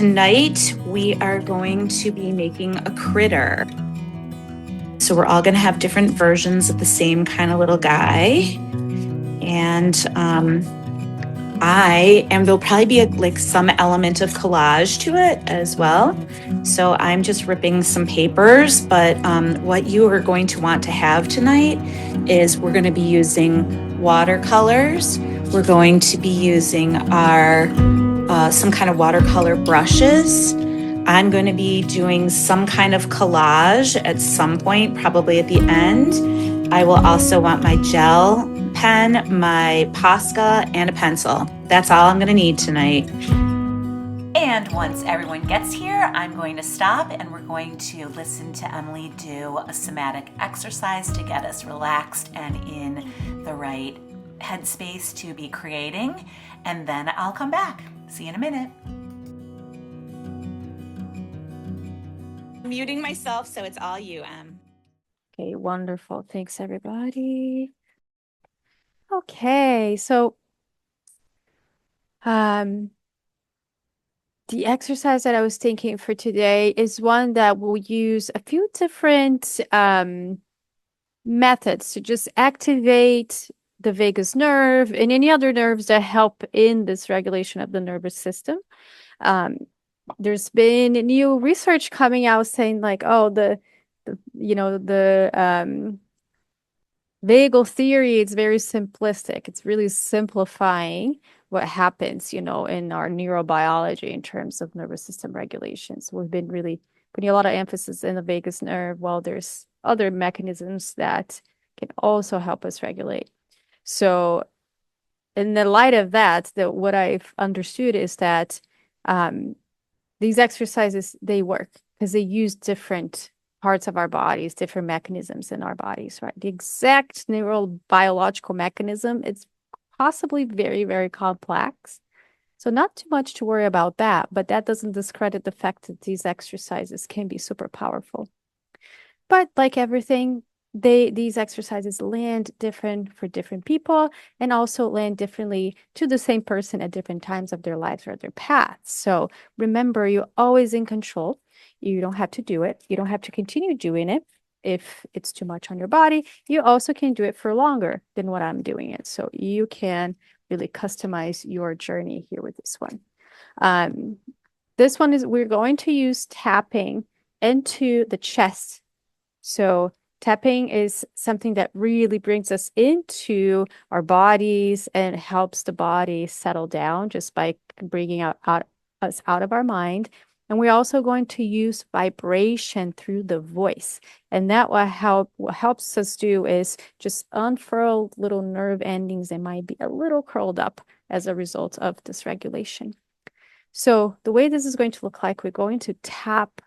tonight we are going to be making a critter. So we're all going to have different versions of the same kind of little guy. And there'll probably be like some element of collage to it as well. So I'm just ripping some papers, but what you are going to want to have tonight is we're going to be using watercolors. We're going to be using our some kind of watercolor brushes. I'm going to be doing some kind of collage at some point, probably at the end. I will also want my gel pen, my Posca, and a pencil. That's all I'm going to need tonight. And once everyone gets here, I'm going to stop and we're going to listen to Emily do a somatic exercise to get us relaxed and in the right headspace to be creating. And then I'll come back. See you in a minute. I'm muting myself, so it's all you, Em. Okay, wonderful. Thanks, everybody. Okay, so the exercise that I was thinking for today is one that will use a few different methods to just activate the vagus nerve and any other nerves that help in this regulation of the nervous system. There's been new research coming out saying like, oh, the vagal theory, it's very simplistic. It's really simplifying what happens, in our neurobiology in terms of nervous system regulations. We've been really putting a lot of emphasis in the vagus nerve, while there's other mechanisms that can also help us regulate. So in the light of that, what I've understood is that these exercises, they work because they use different parts of our bodies, different mechanisms in our bodies, right? The exact neurobiological mechanism, it's possibly very, very complex. So not too much to worry about that, but that doesn't discredit the fact that these exercises can be super powerful. But like everything, these exercises land different for different people and also land differently to the same person at different times of their lives or their paths. So remember, you're always in control. You don't have to do it. You don't have to continue doing it if it's too much on your body. You also can do it for longer than what I'm doing it. So you can really customize your journey here with this one. This one is, we're going to use tapping into the chest. So tapping is something that really brings us into our bodies and helps the body settle down just by bringing us out of our mind. And we're also going to use vibration through the voice. And that what helps us do is just unfurl little nerve endings that might be a little curled up as a result of this regulation. So the way this is going to look like, we're going to tap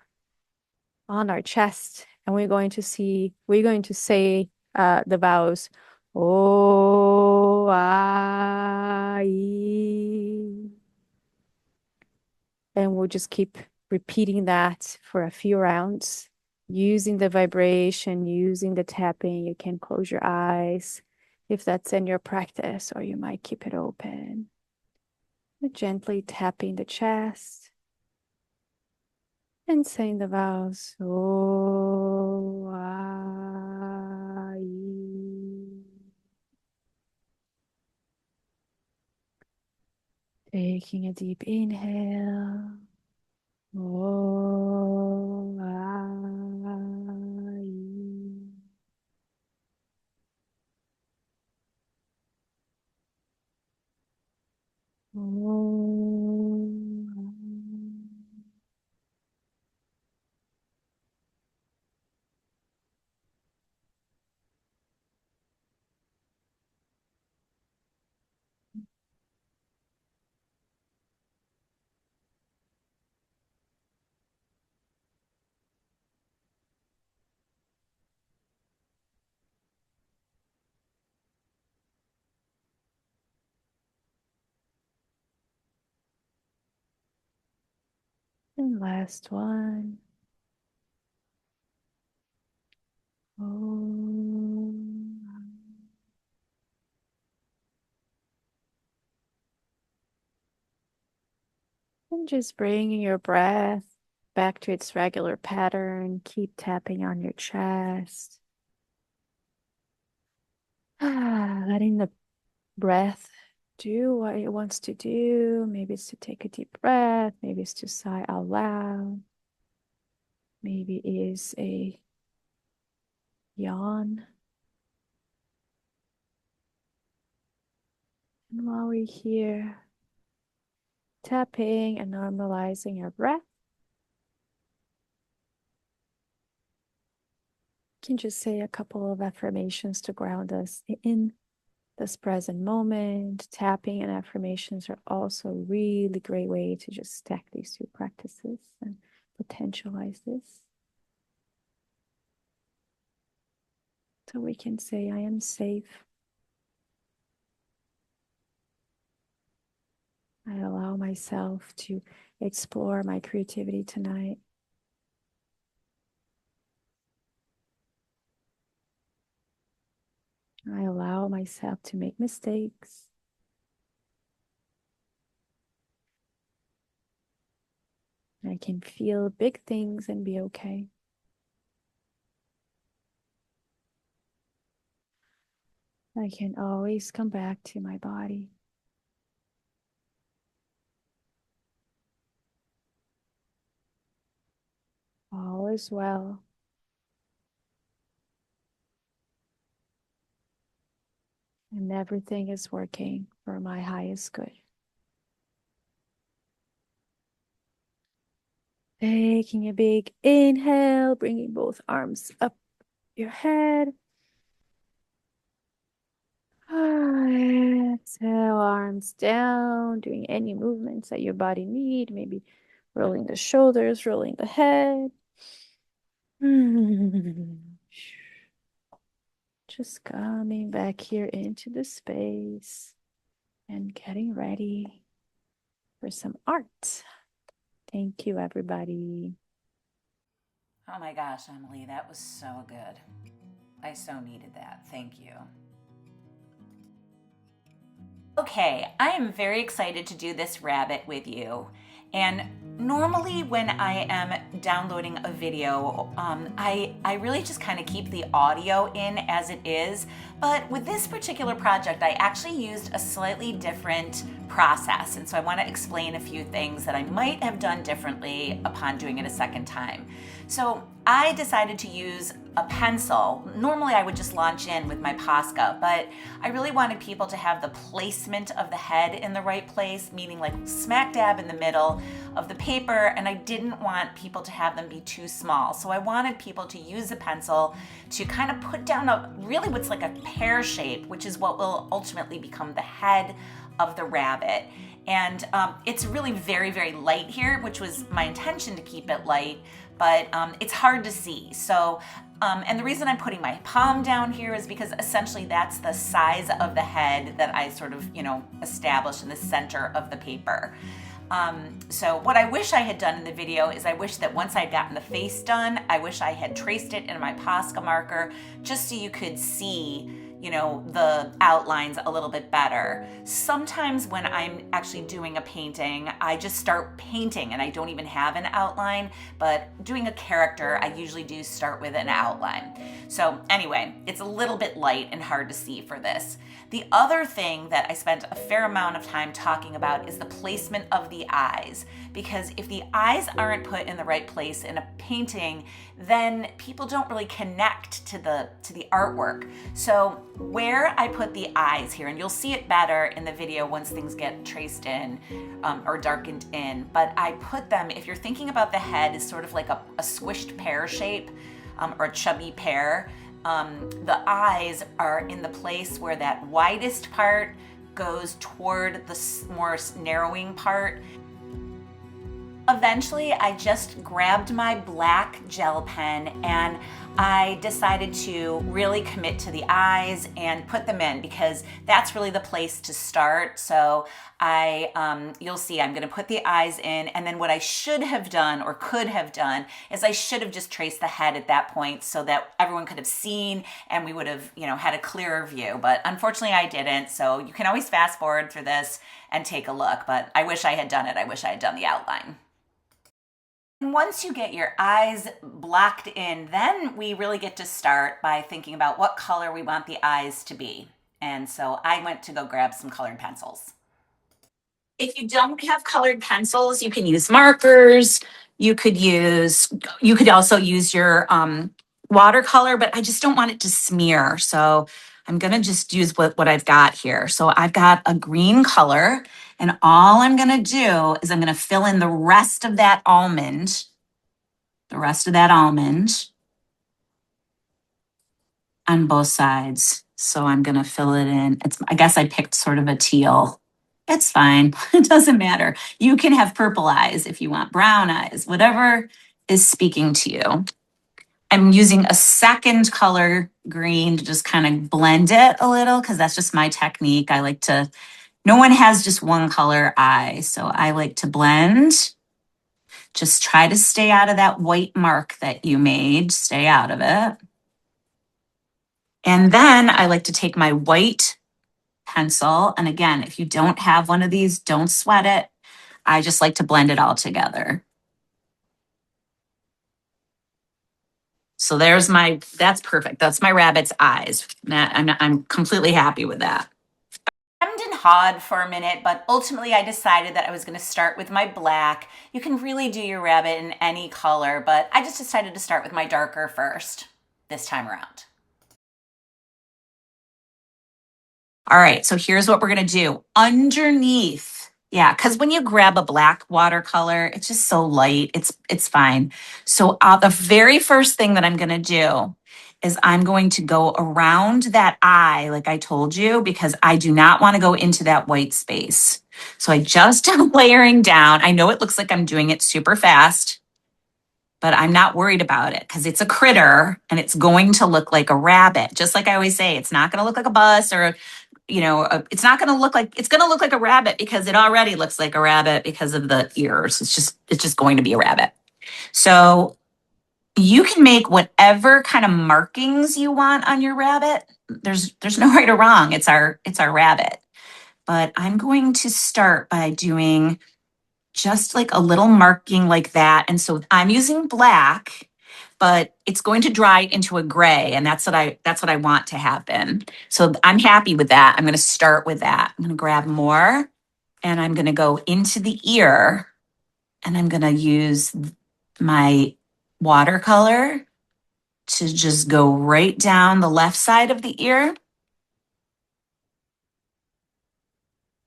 on our chest, and we're going to say the vowels O, A, I. And we'll just keep repeating that for a few rounds, using the vibration, using the tapping. You can close your eyes if that's in your practice, or you might keep it open. Gently tapping the chest and saying the vowels O, A, I. Taking a deep inhale. O, A, I. O, and last one. O. And just bringing your breath back to its regular pattern. Keep tapping on your chest. Letting the breath do what it wants to do. Maybe it's to take a deep breath. Maybe it's to sigh out loud. Maybe it is a yawn. And while we're here, tapping and normalizing your breath, you can just say a couple of affirmations to ground us in this present moment. Tapping and affirmations are also a really great way to just stack these two practices and potentialize this. So we can say, I am safe. I allow myself to explore my creativity tonight. I allow myself to make mistakes. I can feel big things and be okay. I can always come back to my body. All is well. And everything is working for my highest good. Taking a big inhale, bringing both arms up your head. Exhale, arms down, doing any movements that your body need, maybe rolling the shoulders, rolling the head. Just coming back here into the space and getting ready for some art. Thank you, everybody. Oh my gosh, Emily, that was so good. I so needed that. Thank you. Okay, I am very excited to do this rabbit with you. And normally when I am downloading a video, I really just kind of keep the audio in as it is. But with this particular project, I actually used a slightly different process. And so I want to explain a few things that I might have done differently upon doing it a second time. So I decided to use a pencil. Normally I would just launch in with my Posca, but I really wanted people to have the placement of the head in the right place, meaning like smack dab in the middle of the paper, and I didn't want people to have them be too small. So I wanted people to use a pencil to kind of put down really what's like a pear shape, which is what will ultimately become the head of the rabbit. And it's really very, very light here, which was my intention to keep it light, but it's hard to see. So, and the reason I'm putting my palm down here is because essentially that's the size of the head that I sort of, established in the center of the paper. So what I wish I had done in the video is I wish that once I'd gotten the face done, I wish I had traced it in my Posca marker just so you could see the outlines a little bit better. Sometimes when I'm actually doing a painting, I just start painting and I don't even have an outline, but doing a character, I usually do start with an outline. So anyway, it's a little bit light and hard to see for this. The other thing that I spent a fair amount of time talking about is the placement of the eyes, because if the eyes aren't put in the right place in a painting, then people don't really connect to the artwork. So where I put the eyes here, and you'll see it better in the video once things get traced in or darkened in, but I put them, if you're thinking about the head as sort of like a squished pear shape or a chubby pear, the eyes are in the place where that widest part goes toward the more narrowing part. Eventually, I just grabbed my black gel pen and I decided to really commit to the eyes and put them in because that's really the place to start. So you'll see I'm going to put the eyes in, and then what I should have done or could have done is I should have just traced the head at that point so that everyone could have seen and we would have, had a clearer view. But unfortunately I didn't. So you can always fast forward through this and take a look, but I wish I had done it. I wish I had done the outline. And once you get your eyes blocked in, then we really get to start by thinking about what color we want the eyes to be. And so I went to go grab some colored pencils. If you don't have colored pencils, you can use markers. You could also use your watercolor, but I just don't want it to smear. So I'm gonna just use what I've got here. So I've got a green color, and all I'm gonna do is I'm gonna fill in the rest of that almond, on both sides. So I'm gonna fill it in. I guess I picked sort of a teal. It's fine. It doesn't matter. You can have purple eyes if you want, brown eyes, whatever is speaking to you. I'm using a second color green to just kind of blend it a little because that's just my technique. No one has just one color eye, so I like to blend. Just try to stay out of that white mark that you made. Stay out of it. And then I like to take my white pencil. And again, if you don't have one of these, don't sweat it. I just like to blend it all together. So that's perfect. That's my rabbit's eyes. I'm completely happy with that. I hemmed and hawed for a minute, but ultimately I decided that I was going to start with my black. You can really do your rabbit in any color, but I just decided to start with my darker first this time around. All right, so here's what we're gonna do. Underneath, yeah, because when you grab a black watercolor, it's just so light, it's fine. So the very first thing that I'm gonna do is I'm going to go around that eye, like I told you, because I do not wanna go into that white space. So I just am layering down. I know it looks like I'm doing it super fast, but I'm not worried about it because it's a critter and it's going to look like a rabbit. Just like I always say, it's not gonna look like a bus or it's not going to look like, it's going to look like a rabbit because it already looks like a rabbit because of the ears. It's just going to be a rabbit. So you can make whatever kind of markings you want on your rabbit. There's no right or wrong. It's our rabbit. But I'm going to start by doing just like a little marking like that. And so I'm using black, but it's going to dry into a gray, and that's what I want to happen. So I'm happy with that. I'm going to start with that. I'm going to grab more, and I'm going to go into the ear, and I'm going to use my watercolor to just go right down the left side of the ear.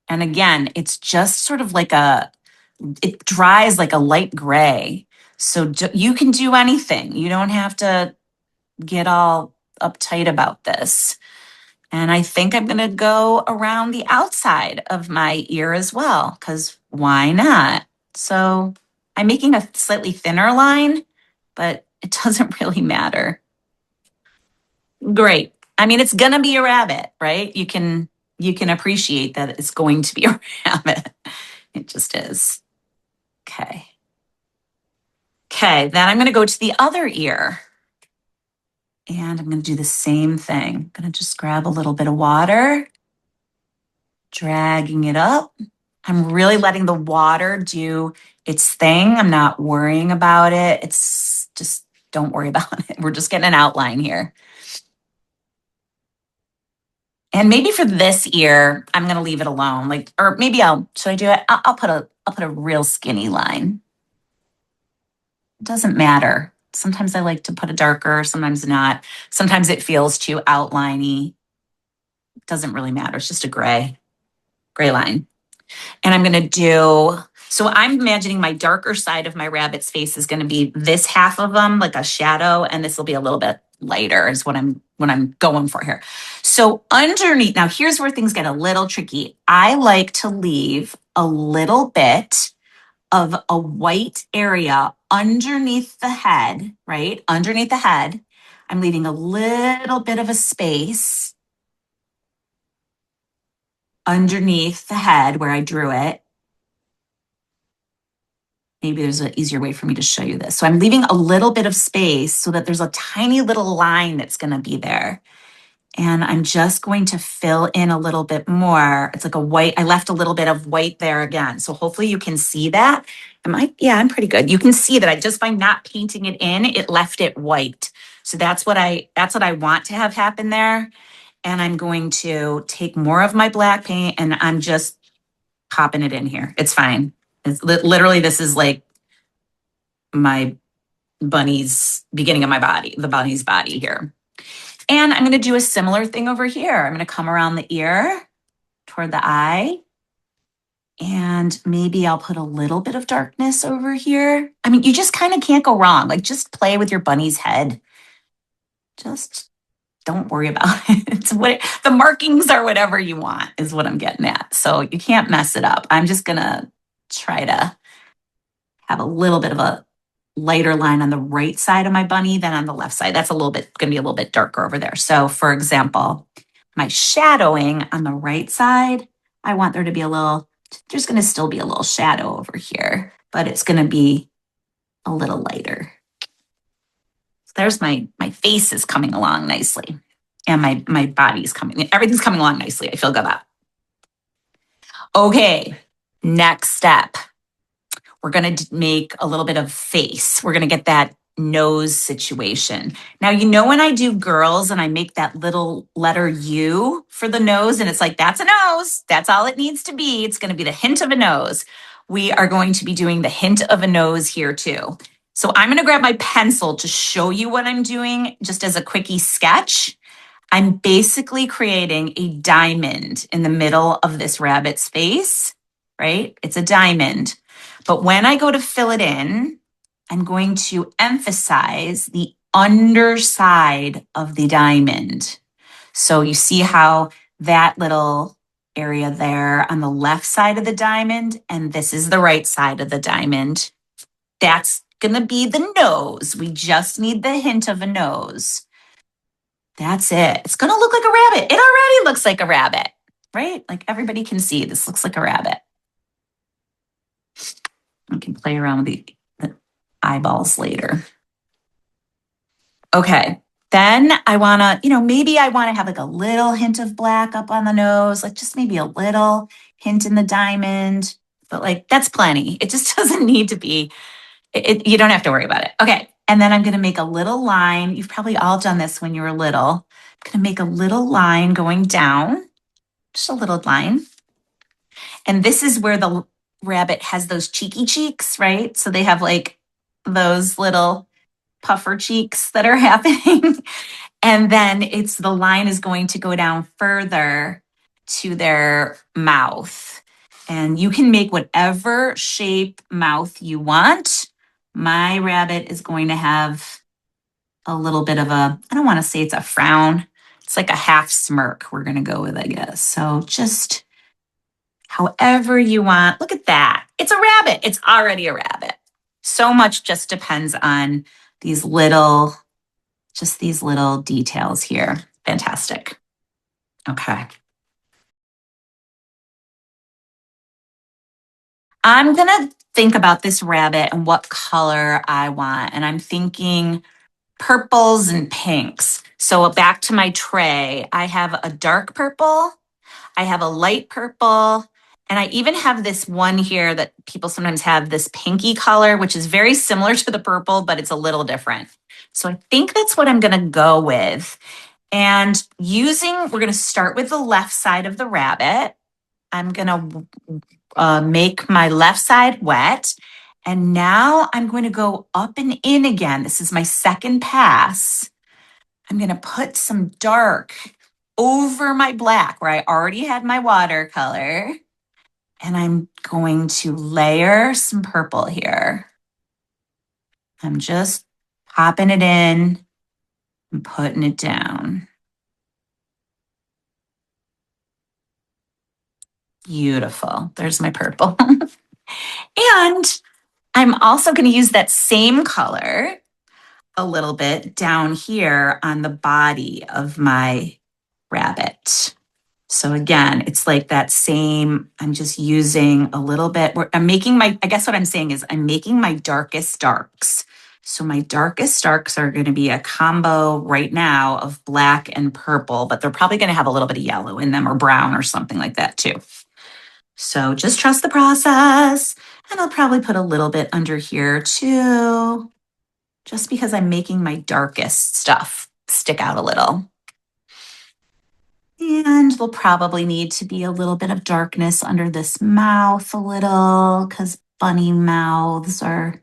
And again, it's just sort of like it dries like a light gray. So you can do anything. You don't have to get all uptight about this. And I think I'm going to go around the outside of my ear as well, because why not? So I'm making a slightly thinner line, but it doesn't really matter. Great. I mean, it's going to be a rabbit, right? You can appreciate that it's going to be a rabbit. It just is. Okay. Okay, then I'm going to go to the other ear. And I'm going to do the same thing. I'm going to just grab a little bit of water, dragging it up. I'm really letting the water do its thing. I'm not worrying about it. It's just, don't worry about it. We're just getting an outline here. And maybe for this ear, I'm going to leave it alone. Or maybe should I do it? I'll put a real skinny line. It doesn't matter. Sometimes I like to put a darker, sometimes not. Sometimes it feels too outliney. It doesn't really matter. It's just a gray line. And I'm going to so I'm imagining my darker side of my rabbit's face is going to be this half of them, like a shadow, and this will be a little bit lighter is what I'm going for here. So underneath, now here's where things get a little tricky. I like to leave a little bit of a white area underneath the head, right? Underneath the head, I'm leaving a little bit of a space underneath the head where I drew it. Maybe there's an easier way for me to show you this. So I'm leaving a little bit of space so that there's a tiny little line that's going to be there. And I'm just going to fill in a little bit more. It's like a white, I left a little bit of white there again. So hopefully you can see that. Yeah, I'm pretty good. You can see that I just by not painting it in, it left it white. So that's what I want to have happen there. And I'm going to take more of my black paint and I'm just popping it in here. It's fine. It's literally, this is like my bunny's beginning of my body, the bunny's body here. And I'm going to do a similar thing over here. I'm going to come around the ear toward the eye. And maybe I'll put a little bit of darkness over here. I mean, you just kind of can't go wrong. Like, just play with your bunny's head. Just don't worry about it. It's what the markings are, whatever you want is what I'm getting at. So you can't mess it up. I'm just going to try to have a little bit of a lighter line on the right side of my bunny than on the left side. That's going to be a little bit darker over there. So for example, my shadowing on the right side, I want there to be there's going to still be a little shadow over here, but it's going to be a little lighter. So there's my face is coming along nicely and my body's everything's coming along nicely. I feel good about it. Okay, next step. We're going to make a little bit of face. We're going to get that nose situation. Now, when I do girls and I make that little letter U for the nose, and it's like, that's a nose. That's all it needs to be. It's going to be the hint of a nose. We are going to be doing the hint of a nose here too. So I'm going to grab my pencil to show you what I'm doing just as a quickie sketch. I'm basically creating a diamond in the middle of this rabbit's face, right? It's a diamond. But when I go to fill it in, I'm going to emphasize the underside of the diamond. So you see how that little area there on the left side of the diamond, and this is the right side of the diamond. That's going to be the nose. We just need the hint of a nose. That's it. It's going to look like a rabbit. It already looks like a rabbit, right? Like everybody can see this looks like a rabbit. I can play around with the eyeballs later. Okay, then I want to, maybe I want to have like a little hint of black up on the nose, like just maybe a little hint in the diamond, but like that's plenty. It just doesn't need to be, you don't have to worry about it. Okay, and then I'm going to make a little line. You've probably all done this when you were little. I'm going to make a little line going down, just a little line. And this is where the rabbit has those cheeky cheeks, right? So they have like those little puffer cheeks that are happening. And then the line is going to go down further to their mouth. And you can make whatever shape mouth you want. My rabbit is going to have a little bit of I don't want to say it's a frown. It's like a half smirk we're going to go with, I guess. So just however you want. Look at that. It's a rabbit. It's already a rabbit. So much just depends on these little details here. Fantastic. Okay. I'm going to think about this rabbit and what color I want. And I'm thinking purples and pinks. So back to my tray, I have a dark purple. I have a light purple. And I even have this one here that people sometimes have, this pinky color, which is very similar to the purple, but it's a little different. So I think that's what I'm going to go with. And we're going to start with the left side of the rabbit. I'm going to make my left side wet. And now I'm going to go up and in again. This is my second pass. I'm going to put some dark over my black where I already had my watercolor. And I'm going to layer some purple here. I'm just popping it in and putting it down. Beautiful. There's my purple. And I'm also going to use that same color a little bit down here on the body of my rabbit. So again, it's like that same, I'm just using a little bit, I guess what I'm saying is I'm making my darkest darks. So my darkest darks are going to be a combo right now of black and purple, but they're probably going to have a little bit of yellow in them or brown or something like that too. So just trust the process. And I'll probably put a little bit under here too, just because I'm making my darkest stuff stick out a little. And there'll probably need to be a little bit of darkness under this mouth a little, because bunny mouths are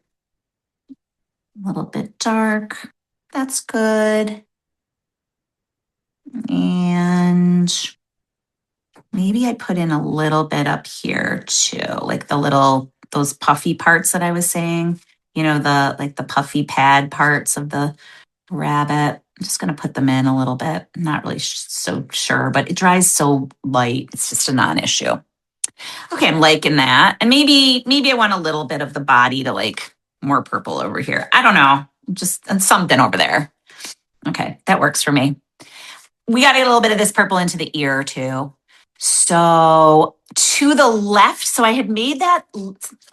a little bit dark. That's good. And maybe I put in a little bit up here too, like those puffy parts that I was saying, the puffy pad parts of the rabbit. I'm just going to put them in a little bit. I'm not really so sure, but it dries so light. It's just a non-issue. Okay, I'm liking that. And maybe I want a little bit of the body to like more purple over here. I don't know. Just something over there. Okay, that works for me. We got to get a little bit of this purple into the ear too. So to the left, so I had made that,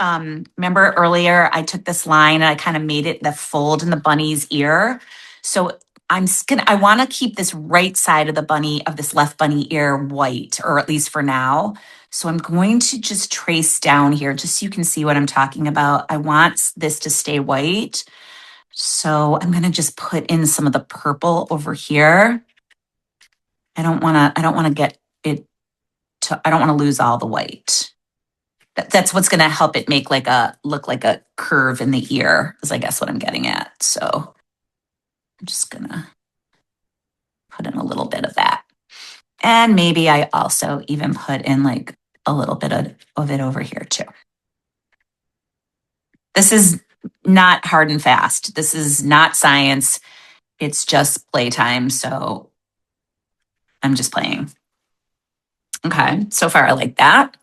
remember earlier, I took this line and I kind of made it the fold in the bunny's ear. So I want to keep this right side of this left bunny ear white, or at least for now. So I'm going to just trace down here, just so you can see what I'm talking about. I want this to stay white. So I'm going to just put in some of the purple over here. I don't want to get it I don't want to lose all the white. That's what's going to help it look like a curve in the ear, is I guess what I'm getting at. So I'm just going to put in a little bit of that. And maybe I also even put in like a little bit of it over here too. This is not hard and fast. This is not science. It's just playtime. So I'm just playing. Okay, so far I like that.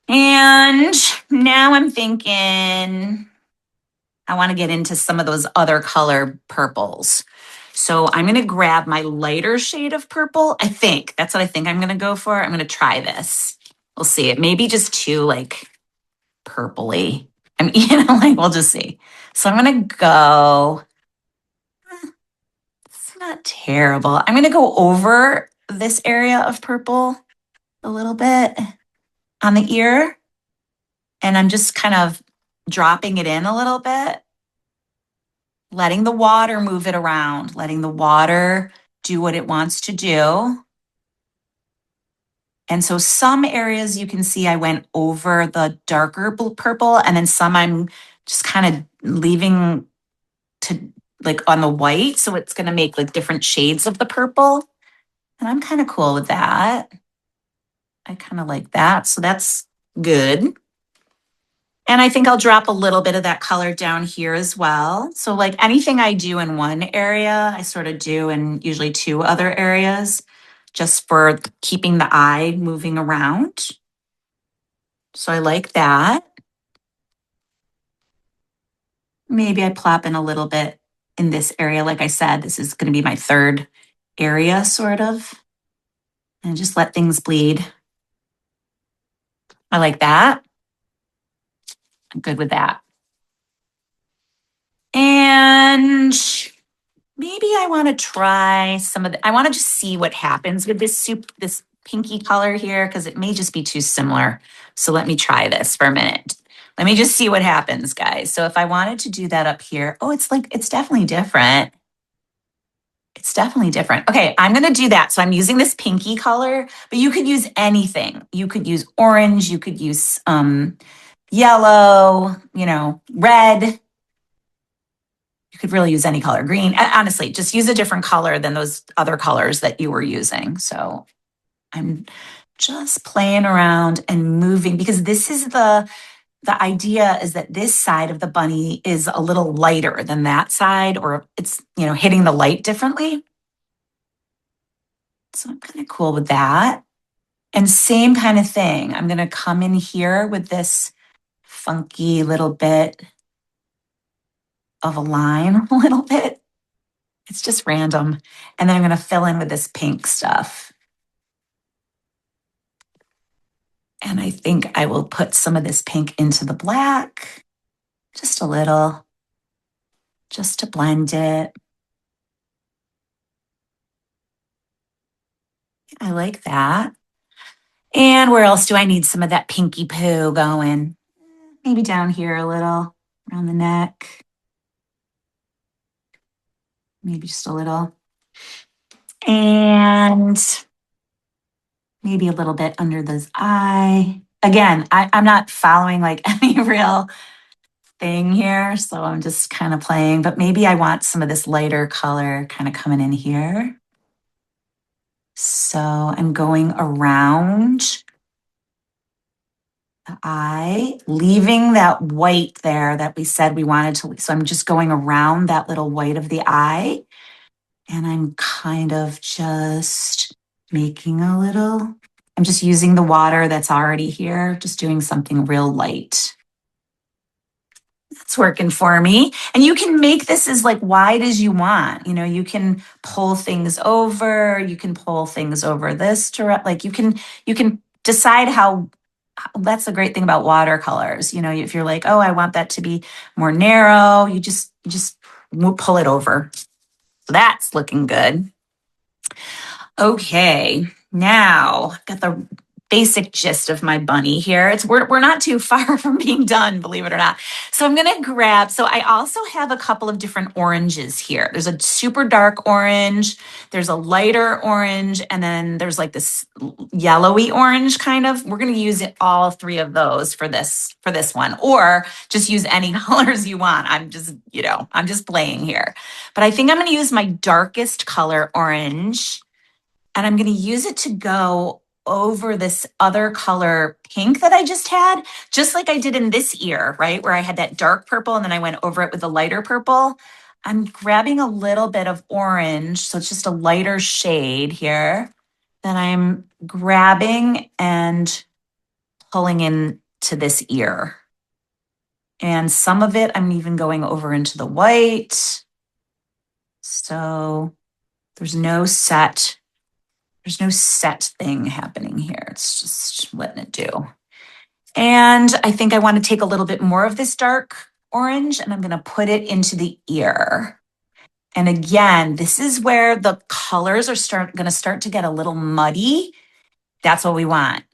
And now I'm thinking I want to get into some of those other color purples. So I'm going to grab my lighter shade of purple. I think that's what I think I'm going to go for. I'm going to try this. We'll see. It may be just too like purpley. We'll just see. So I'm going to go, it's not terrible. I'm going to go over this area of purple a little bit on the ear. And I'm just kind of dropping it in a little bit, letting the water move it around, letting the water do what it wants to do. And so some areas you can see I went over the darker purple, and then some I'm just kind of leaving to like on the white. So it's going to make like different shades of the purple. And I'm kind of cool with that. I kind of like that. So that's good. And I think I'll drop a little bit of that color down here as well. So like anything I do in one area, I sort of do in usually two other areas, just for keeping the eye moving around. So I like that. Maybe I plop in a little bit in this area. Like I said, this is going to be my third area sort of. And just let things bleed. I like that. I'm good with that. And maybe I want to try I want to just see what happens with this pinky color here, because it may just be too similar. So let me try this for a minute. Let me just see what happens, guys. So if I wanted to do that up here, it's definitely different. It's definitely different. Okay, I'm going to do that. So I'm using this pinky color, but you could use anything. You could use orange, you could use yellow, red. You could really use any color. Green, honestly, just use a different color than those other colors that you were using. So I'm just playing around and moving, because this is the idea is that this side of the bunny is a little lighter than that side, or it's, hitting the light differently. So I'm kind of cool with that. And same kind of thing. I'm going to come in here with this funky little bit of a line, a little bit. It's just random. And then I'm going to fill in with this pink stuff. And I think I will put some of this pink into the black. just a little, just to blend it. I like that. And where else do I need some of that pinky poo going? Maybe down here a little, around the neck. Maybe just a little. And maybe a little bit under this eye. Again, I'm not following like any real thing here, so I'm just kind of playing, but maybe I want some of this lighter color kind of coming in here. So I'm going around the eye, leaving that white there that we said we wanted to. So I'm just going around that little white of the eye, and I'm kind of just making a little, I'm just using the water that's already here, just doing something real light. That's working for me. And you can make this as like wide as you want. You know, you can pull things over, you can pull things over this direct, like you can decide how. That's the great thing about watercolors. You know, if you're like, oh, I want that to be more narrow, you just pull it over. So that's looking good. Okay, now got the basic gist of my bunny here. We're not too far from being done, believe it or not. So I'm gonna grab, so I also have a couple of different oranges here. There's a super dark orange, there's a lighter orange, and then there's like this yellowy orange kind of. We're gonna use all three of those for this one, or just use any colors you want. I'm just playing here. But I think I'm gonna use my darkest color orange, and I'm going to use it to go over this other color pink that I just had, just like I did in this ear, right? Where I had that dark purple and then I went over it with a lighter purple. I'm grabbing a little bit of orange, so it's just a lighter shade here that I'm grabbing and pulling into this ear. And some of it I'm even going over into the white. So there's no set thing happening here. It's just letting it do. And I think I want to take a little bit more of this dark orange and I'm going to put it into the ear. And again, this is where the colors are going to start to get a little muddy. That's what we want.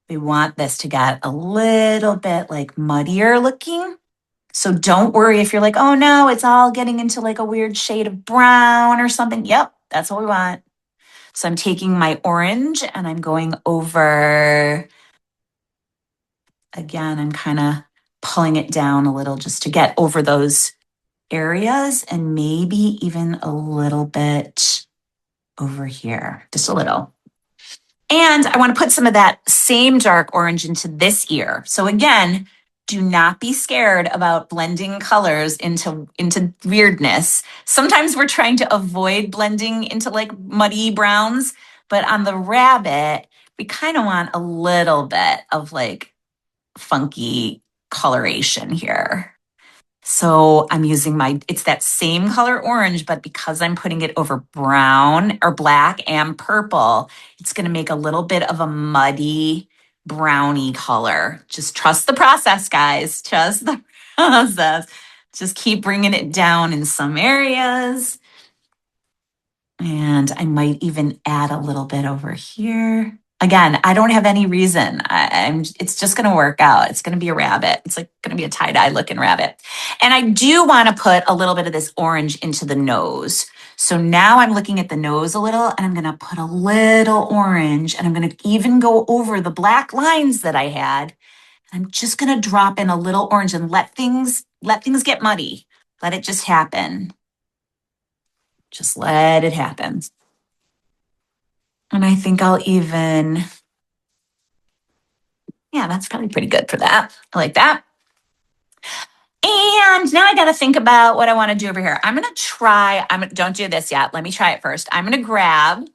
We want this to get a little bit like muddier looking. So don't worry if you're like, oh no, it's all getting into like a weird shade of brown or something. Yep, that's what we want. So I'm taking my orange and I'm going over, again, I'm kind of pulling it down a little just to get over those areas and maybe even a little bit over here, just a little. And I want to put some of that same dark orange into this ear. So again, do not be scared about blending colors into weirdness. Sometimes we're trying to avoid blending into like muddy browns, but on the rabbit, we kind of want a little bit of like funky coloration here. So I'm using it's that same color orange, but because I'm putting it over brown or black and purple, it's going to make a little bit of a muddy browny color. Just trust the process, guys. Trust the process. Just keep bringing it down in some areas. And I might even add a little bit over here. Again, I don't have any reason. It's just going to work out. It's going to be a rabbit. It's like going to be a tie-dye looking rabbit. And I do want to put a little bit of this orange into the nose. So now I'm looking at the nose a little and I'm going to put a little orange and I'm going to even go over the black lines that I had. I'm just going to drop in a little orange and let things get muddy. Let it just happen. Just let it happen. And I think I'll even, yeah, that's probably pretty good for that. I like that. And now I got to think about what I want to do over here. Don't do this yet. Let me try it first. I'm going to grab,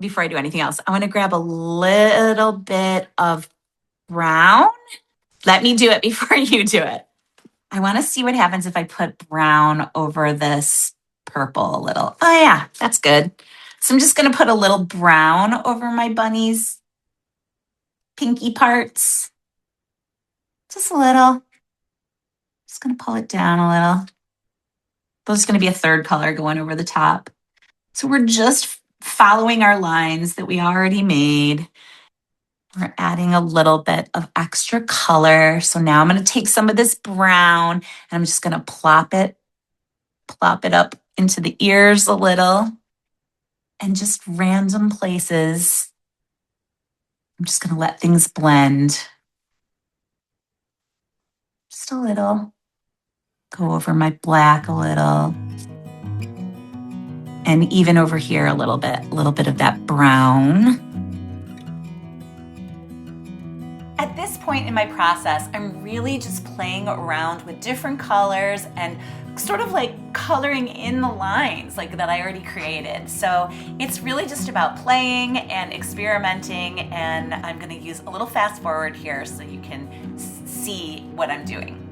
before I do anything else, I want to grab a little bit of brown. Let me do it before you do it. I want to see what happens if I put brown over this purple a little. Oh yeah, that's good. So I'm just going to put a little brown over my bunny's pinky parts. Just a little. Just gonna pull it down a little. There's gonna be a third color going over the top. So we're just following our lines that we already made. We're adding a little bit of extra color. So now I'm gonna take some of this brown and I'm just gonna plop it up into the ears a little and just random places. I'm just gonna let things blend. Just a little. Go over my black a little. And even over here a little bit of that brown. At this point in my process, I'm really just playing around with different colors and sort of like coloring in the lines like that I already created. So it's really just about playing and experimenting, and I'm going to use a little fast forward here so you can see what I'm doing.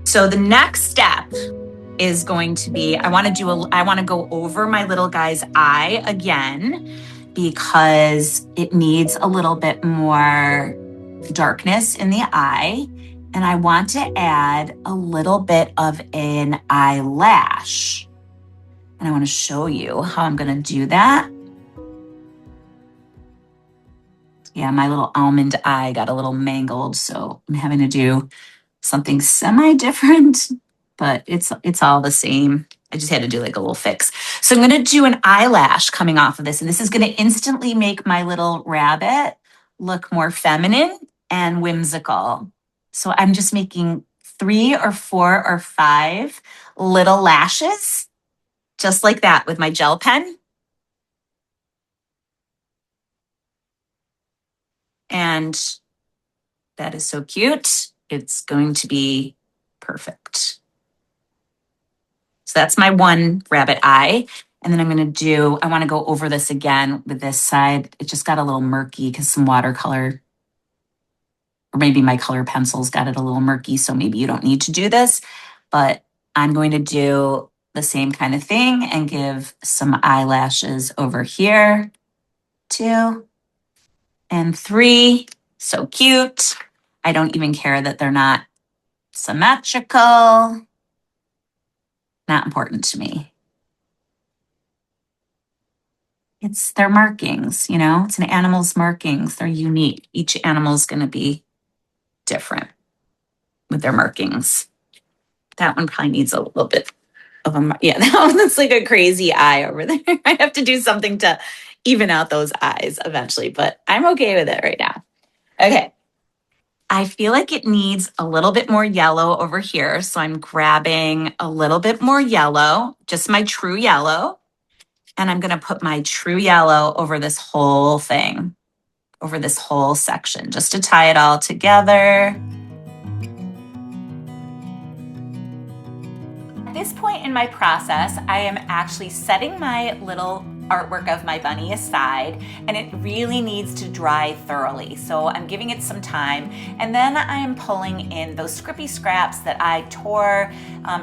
So the next step is going to be, I want to go over my little guy's eye again because it needs a little bit more darkness in the eye. And I want to add a little bit of an eyelash. And I want to show you how I'm going to do that. Yeah, my little almond eye got a little mangled, so I'm having to do something semi-different, but it's all the same. I just had to do like a little fix. So I'm going to do an eyelash coming off of this, and this is going to instantly make my little rabbit look more feminine and whimsical. So I'm just making 3 or 4 or 5 little lashes, just like that with my gel pen. And that is so cute. It's going to be perfect. So that's my one rabbit eye. And then I'm going to I want to go over this again with this side. It just got a little murky because some watercolor, or maybe my color pencils got it a little murky. So maybe you don't need to do this, but I'm going to do the same kind of thing and give some eyelashes over here. 2 and 3. So cute. I don't even care that they're not symmetrical. Not important to me. It's their markings, you know, it's an animal's markings. They're unique. Each animal's going to be different with their markings. That one probably needs a little bit of that one looks like a crazy eye over there. I have to do something to even out those eyes eventually, but I'm okay with it right now. Okay. I feel like it needs a little bit more yellow over here. So I'm grabbing a little bit more yellow, just my true yellow. And I'm going to put my true yellow over this whole thing, over this whole section, just to tie it all together. At this point in my process, I am actually setting my little artwork of my bunny aside, and it really needs to dry thoroughly. So I'm giving it some time, and then I am pulling in those scrippy scraps that I tore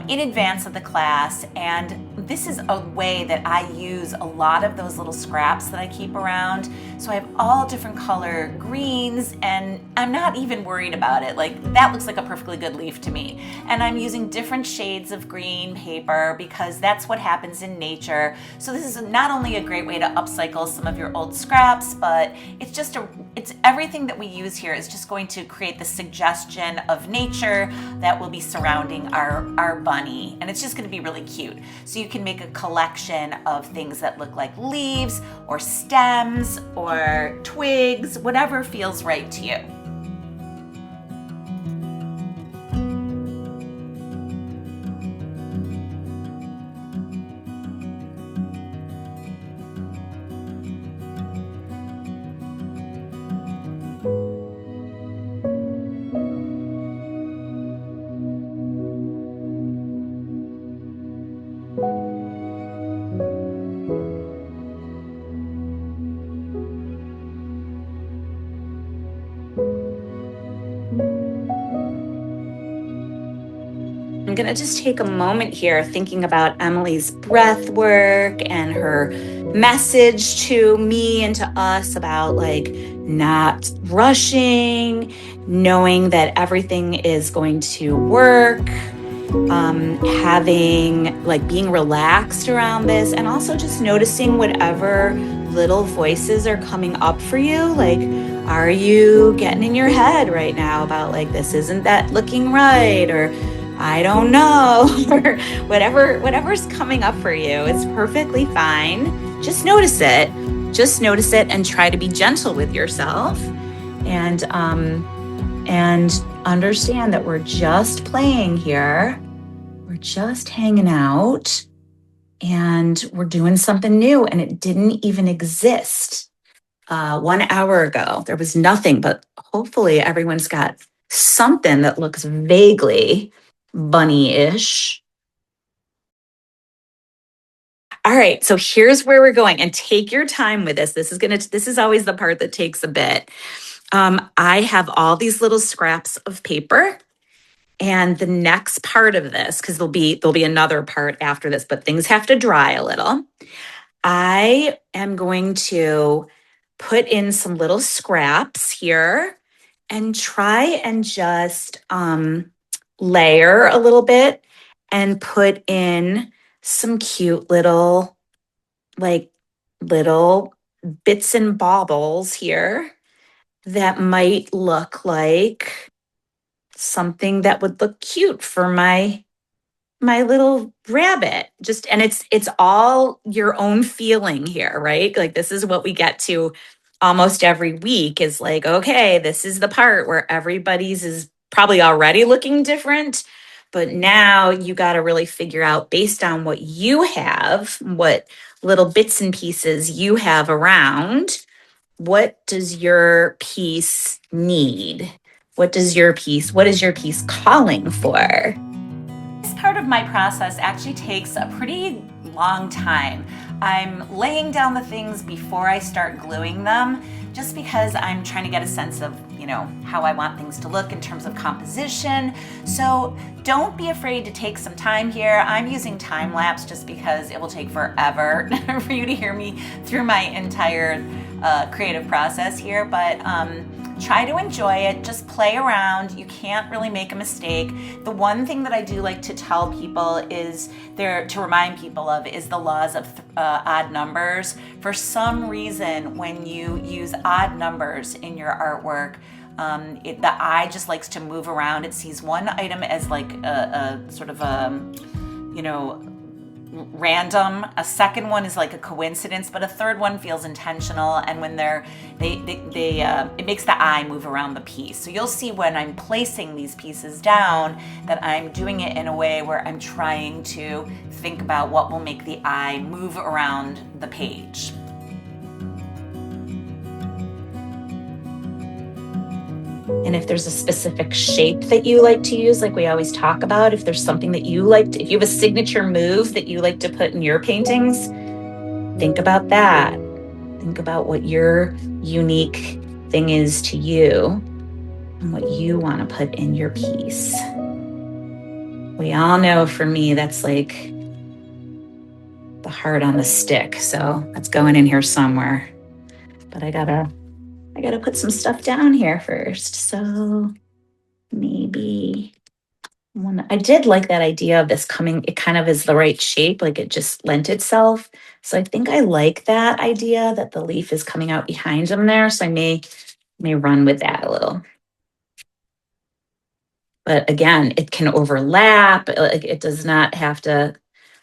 in advance of the class, and this is a way that I use a lot of those little scraps that I keep around. So I have all different color greens, and I'm not even worried about it. Like, that looks like a perfectly good leaf to me. And I'm using different shades of green paper because that's what happens in nature. So this is not only a great way to upcycle some of your old scraps, but it's everything that we use here is just going to create the suggestion of nature that will be surrounding our bunny. And it's just going to be really cute. So you can make a collection of things that look like leaves or stems or twigs, whatever feels right to you. I'm going to just take a moment here thinking about Emily's breath work and her message to me and to us about like not rushing, knowing that everything is going to work, having like being relaxed around this, and also just noticing whatever little voices are coming up for you. Like, are you getting in your head right now about like, this isn't that looking right, or I don't know, or whatever's coming up for you is perfectly fine. Just notice it and try to be gentle with yourself, and understand that we're just playing here. We're just hanging out, and we're doing something new, and it didn't even exist 1 hour ago. There was nothing, but hopefully everyone's got something that looks vaguely bunny-ish. All right, so here's where we're going, and take your time with this. This is always the part that takes a bit. I have all these little scraps of paper, and the next part of this, because there'll be another part after this, but things have to dry a little. I am going to put in some little scraps here and try and just layer a little bit and put in some cute little bits and baubles here that might look like something that would look cute for my little rabbit. And it's all your own feeling here, right? Like, this is what we get to almost every week is like, okay, this is the part where everybody's is probably already looking different, but now you got to really figure out, based on what you have, what little bits and pieces you have around, what does your piece need? What is your piece calling for? This part of my process actually takes a pretty long time. I'm laying down the things before I start gluing them, just because I'm trying to get a sense of, how I want things to look in terms of composition. So don't be afraid to take some time here. I'm using time lapse just because it will take forever for you to hear me through my entire creative process here, but try to enjoy it. Just play around. You can't really make a mistake. The one thing that I do like to tell people to remind people of is the laws of odd numbers. For some reason, when you use odd numbers in your artwork, the eye just likes to move around. It sees one item as like a sort of random, a second one is like a coincidence, but a third one feels intentional. And when it makes the eye move around the piece. So you'll see when I'm placing these pieces down that I'm doing it in a way where I'm trying to think about what will make the eye move around the page. And if there's a specific shape that you like to use, like we always talk about, if there's something that you like if you have a signature move that you like to put in your paintings, think about that. Think about what your unique thing is to you and what you want to put in your piece. We all know, for me, that's like the heart on the stick. So that's going in here somewhere. But I gotta put some stuff down here first. So maybe I did like that idea of this coming, it kind of is the right shape, like it just lent itself. So I think I like that idea that the leaf is coming out behind them there. So I may run with that a little. But again, it can overlap. Like it does not have to,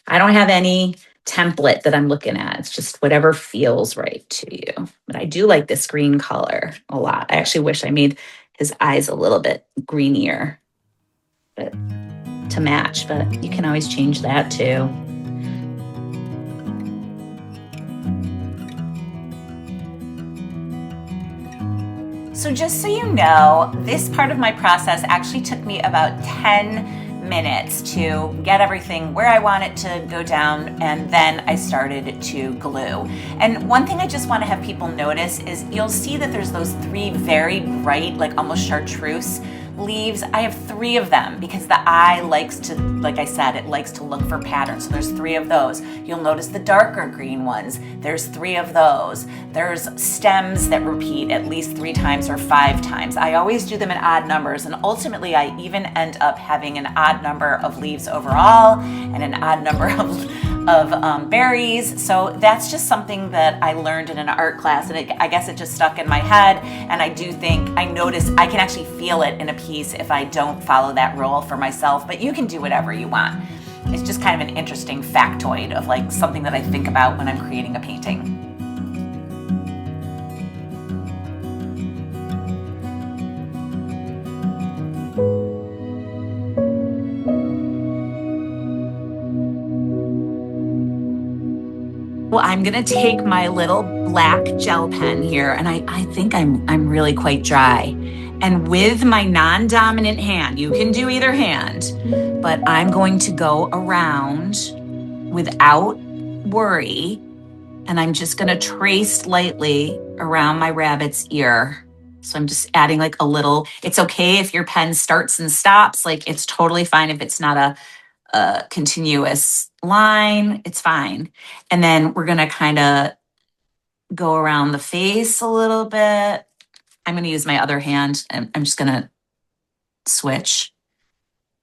I don't have any template that I'm looking at. It's just whatever feels right to you. But I do like this green color a lot. I actually wish I made his eyes a little bit greenier, but to match, but you can always change that too. So just so you know, this part of my process actually took me about 10 minutes to get everything where I want it to go down, and then I started to glue. And one thing I just want to have people notice is you'll see that there's those 3 very bright, like almost chartreuse leaves. I have 3 of them because the eye likes to, like I said, it likes to look for patterns. So there's 3 of those. You'll notice the darker green ones. There's 3 of those. There's stems that repeat at least 3 times or 5 times. I always do them in odd numbers, and ultimately I even end up having an odd number of leaves overall and an odd number of berries. So that's just something that I learned in an art class, and I guess it just stuck in my head. And I do think I notice I can actually feel it in a piece if I don't follow that rule for myself, but you can do whatever you want. It's just kind of an interesting factoid of like something that I think about when I'm creating a painting. Well, I'm gonna take my little black gel pen here, and I think I'm really quite dry. And with my non-dominant hand, you can do either hand, but I'm going to go around without worry, and I'm just gonna trace lightly around my rabbit's ear. So I'm just adding like a little, it's okay if your pen starts and stops, like it's totally fine if it's not a continuous line, it's fine. And then we're gonna kind of go around the face a little bit. I'm gonna use my other hand, and I'm just gonna switch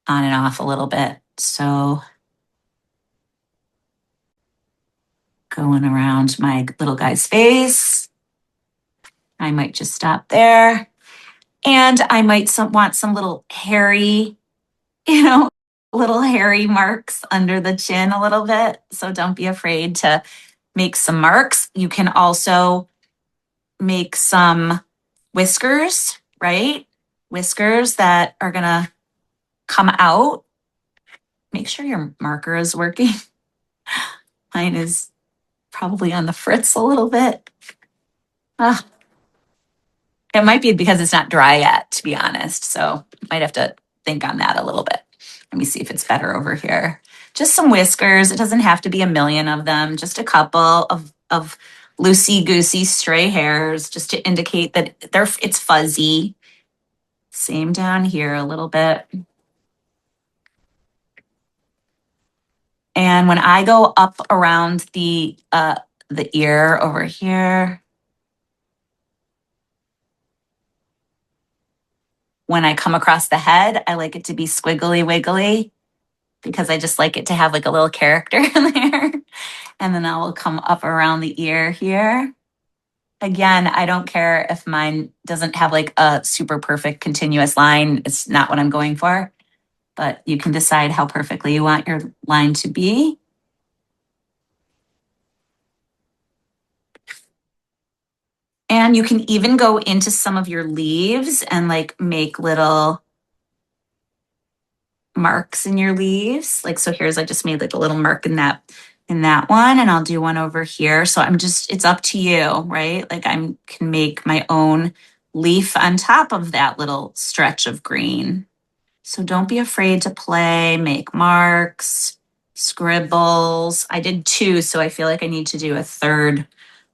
on and off a little bit. So going around my little guy's face. I might just stop there. And I might want some little hairy, little hairy marks under the chin a little bit. So don't be afraid to make some marks. You can also make some whiskers, right? Whiskers that are gonna come out. Make sure your marker is working. Mine is probably on the fritz a little bit. It might be because it's not dry yet, to be honest. So might have to think on that a little bit. Let me see if it's better over here. Just some whiskers. It doesn't have to be a million of them. Just a couple of loosey-goosey stray hairs, just to indicate that it's fuzzy. Same down here a little bit. And when I go up around the ear over here, when I come across the head, I like it to be squiggly wiggly because I just like it to have like a little character in there. And then I will come up around the ear here. Again, I don't care if mine doesn't have like a super perfect continuous line. It's not what I'm going for, but you can decide how perfectly you want your line to be. And you can even go into some of your leaves and like make little marks in your leaves. Like, so here's, I just made like a little mark in that one, and I'll do one over here. So it's up to you, right? Like I can make my own leaf on top of that little stretch of green. So don't be afraid to play, make marks, scribbles. I did 2, so I feel like I need to do a third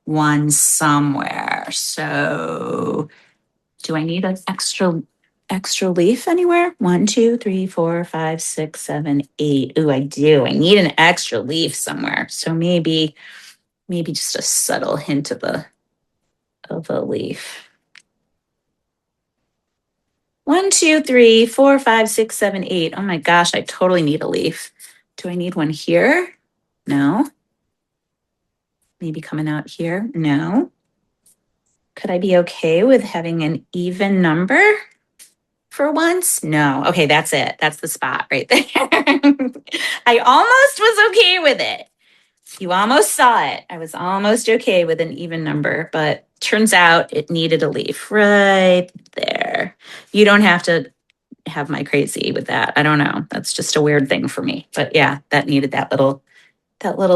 one somewhere. So do I need an extra extra leaf anywhere? 1, 2, 3, 4, 5, 6, 7, 8. Ooh, I do. I need an extra leaf somewhere. So maybe just a subtle hint of a leaf. 1, 2, 3, 4, 5, 6, 7, 8. Oh my gosh, I totally need a leaf. Do I need one here? No. Maybe coming out here? No. Could I be okay with having an even number for once? No. Okay, that's it. That's the spot right there. I almost was okay with it. You almost saw it. I was almost okay with an even number, but turns out it needed a leaf right there. You don't have to have my crazy with that. I don't know. That's just a weird thing for me. But yeah, that needed that little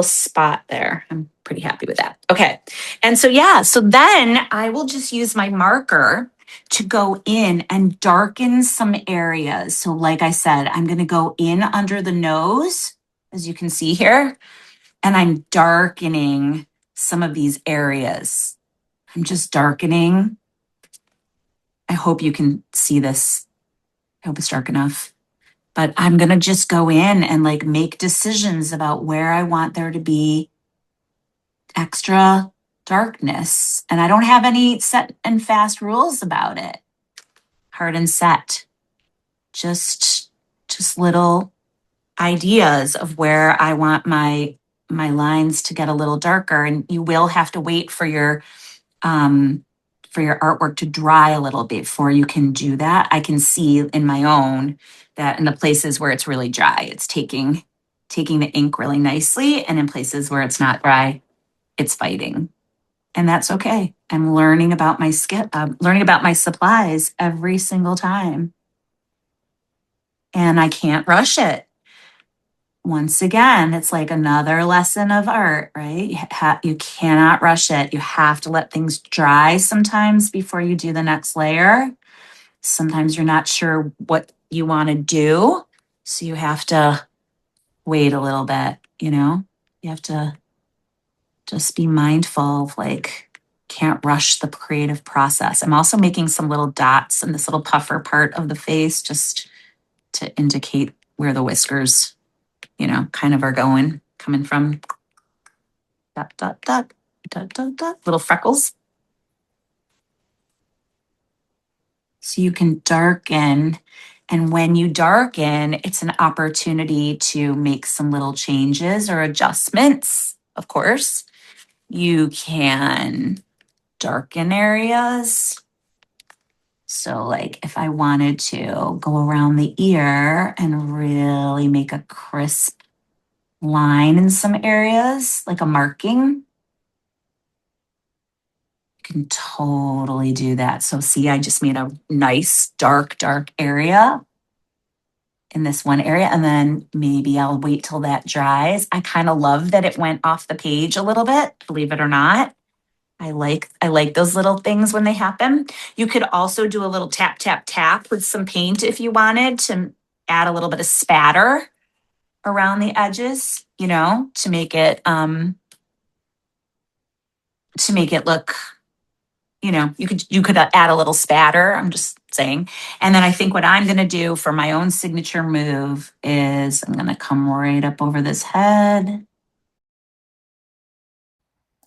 spot there. I'm pretty happy with that. Okay. And so, yeah, so then I will just use my marker to go in and darken some areas. So like I said, I'm going to go in under the nose, as you can see here, and I'm darkening some of these areas. I'm just darkening. I hope you can see this. I hope it's dark enough. But I'm going to just go in and like make decisions about where I want there to be extra darkness. And I don't have any set and fast rules about it. Hard and set. Just little ideas of where I want my lines to get a little darker. And you will have to wait for your artwork to dry a little bit before you can do that. I can see in my own that in the places where it's really dry, it's taking the ink really nicely. And in places where it's not dry, it's fighting. And that's okay. I'm learning about my learning about my supplies every single time. And I can't rush it. Once again, it's like another lesson of art, right? You cannot rush it. You have to let things dry sometimes before you do the next layer. Sometimes you're not sure what you want to do. So you have to wait a little bit, you know? You have to just be mindful of like, can't rush the creative process. I'm also making some little dots in this little puffer part of the face just to indicate where the whiskers, kind of are coming from. Dot, dot, dot, dot, dot, dot, little freckles. So you can darken. And when you darken, it's an opportunity to make some little changes or adjustments, of course. You can darken areas. So like if I wanted to go around the ear and really make a crisp line in some areas, like a marking, you can totally do that. So see, I just made a nice dark area in this one area, and then maybe I'll wait till that dries. I kind of love that it went off the page a little bit, believe it or not. I like those little things when they happen. You could also do a little tap, tap, tap with some paint if you wanted to add a little bit of spatter around the edges, to make it look, you could add a little spatter. I'm just saying. And then I think what I'm going to do for my own signature move is I'm going to come right up over this head.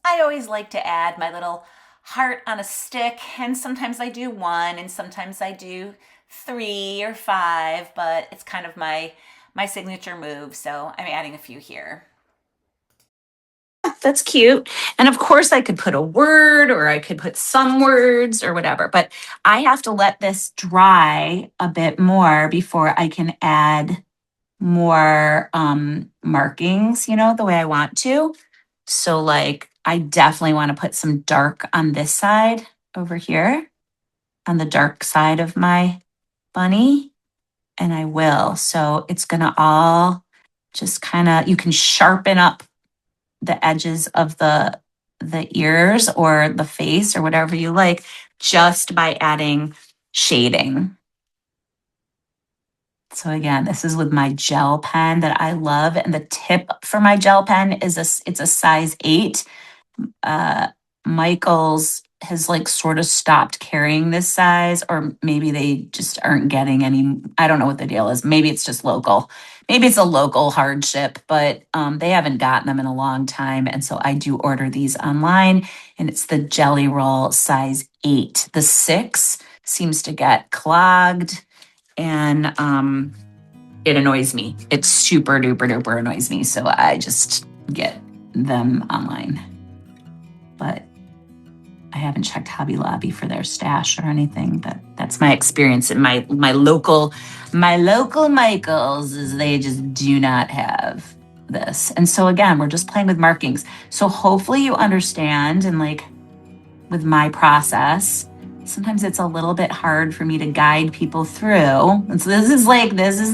I always like to add my little heart on a stick, and sometimes I do 1 and sometimes I do 3 or 5, but it's kind of my signature move, so I'm adding a few here. That's cute. And of course I could put a word or I could put some words or whatever, but I have to let this dry a bit more before I can add more markings, the way I want to. So like I definitely want to put some dark on this side over here, on the dark side of my bunny, and I will. So it's going to all just kind of, you can sharpen up the edges of the ears or the face or whatever you like just by adding shading. So again, this is with my gel pen that I love, and the tip for my gel pen is it's a size 8. Michael's has like sort of stopped carrying this size, or maybe they just aren't getting any. I don't know what the deal is. Maybe it's just local. Maybe it's a local hardship, but they haven't gotten them in a long time. And so I do order these online, and it's the Jelly Roll size 8. The 6 seems to get clogged, and it annoys me. It super duper duper annoys me. So I just get them online. But I haven't checked Hobby Lobby for their stash or anything, but that's my experience in my local Michaels is they just do not have this. And so again, we're just playing with markings. So hopefully you understand, and like with my process, sometimes it's a little bit hard for me to guide people through. And so this is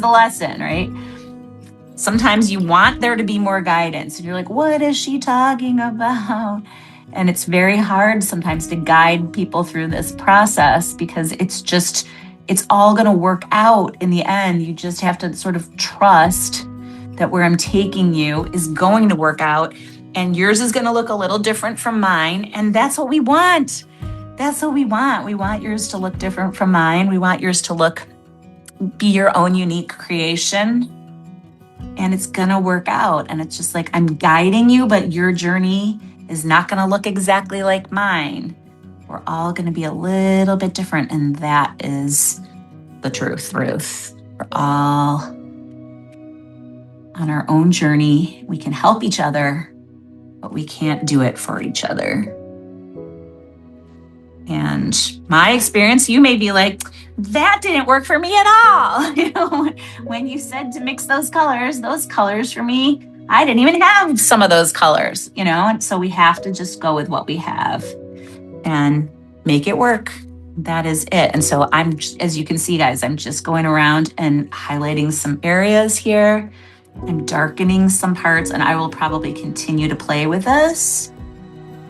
the lesson, right? Sometimes you want there to be more guidance and you're like, what is she talking about? And it's very hard sometimes to guide people through this process because it's all going to work out in the end. You just have to sort of trust that where I'm taking you is going to work out, and yours is going to look a little different from mine. And that's what we want. That's what we want. We want yours to look different from mine. We want yours to be your own unique creation. And it's going to work out. And it's just like, I'm guiding you, but your journey is not going to look exactly like mine. We're all going to be a little bit different. And that is the truth, Ruth. We're all on our own journey. We can help each other, but we can't do it for each other. And my experience, you may be like, that didn't work for me at all. You know, when you said to mix those colors for me, I didn't even have some of those colors, you know? And so we have to just go with what we have and make it work. That is it. And so as you can see, guys, I'm just going around and highlighting some areas here. I'm darkening some parts, and I will probably continue to play with this.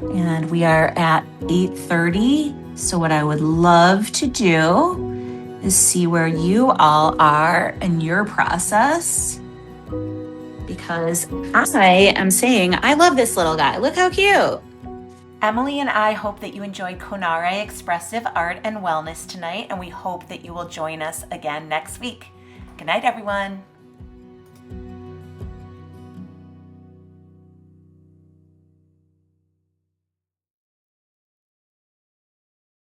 And we are at 8:30. So what I would love to do is see where you all are in your process, because I am saying, I love this little guy. Look how cute. Emily and I hope that you enjoyed CONARÉ Expressive Art and Wellness tonight, and we hope that you will join us again next week. Good night, everyone.